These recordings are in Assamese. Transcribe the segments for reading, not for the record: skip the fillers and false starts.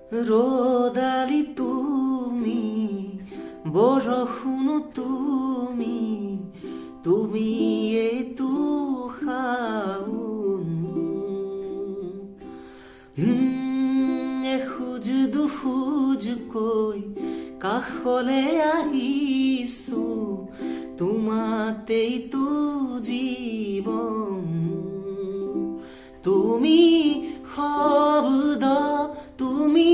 ৰদালি তুমি বৰষুণ তুমি এইটো শাওন এখোজ দুখোজকৈ কাষলে আহিছো তোমাতেইতো জীৱন তুমি শব্দ তুমি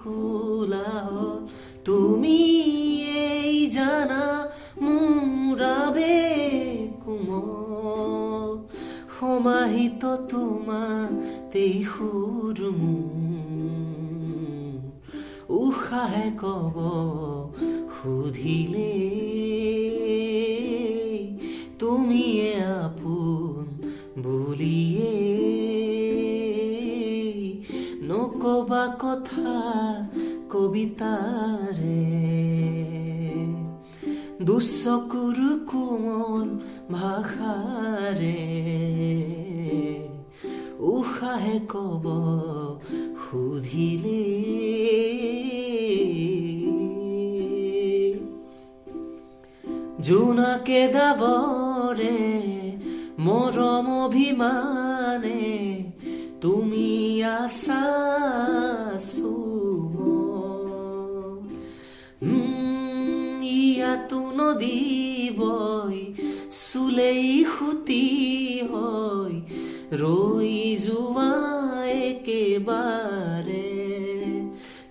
কোলাহল তুমি এই জানা মোৰ কোমল সমাহিত তোমাতেই সুৰ উশাহে কব সুধিলে তুমিয়ে আপোন বুলিয়ে নকবা কথা কবিতাৰে দুচকুৰ কোমল ভাষাৰে উশাহে কব সুধিলে জোনাকে দাবৰে মৰম অভিমানে তুমি আছা ইয়াতো নদী বৈ চুলেই সুতি হয় ৰৈ যোৱা একেবাৰে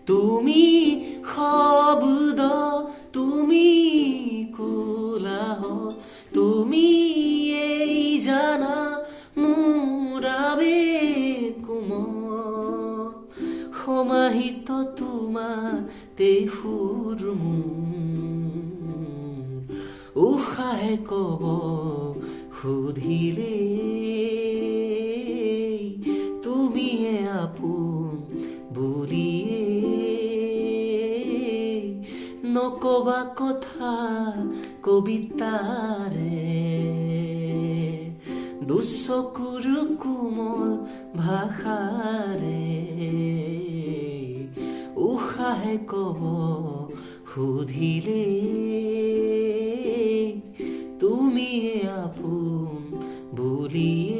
তুমি শব্দ তুমি কোলাহল তুমি এই জানা মোৰ কোমল সমাহিত তোমাতে সুৰ উশাহে কব সুধিলে তুমিয়ে আপোন বুলিয়ে নকবা কথা কবিতাৰে দুচকুৰ কোমল ভাষাৰে উশাহে কব সুধিলে তুমিয়ে আপোন বুলিয়ে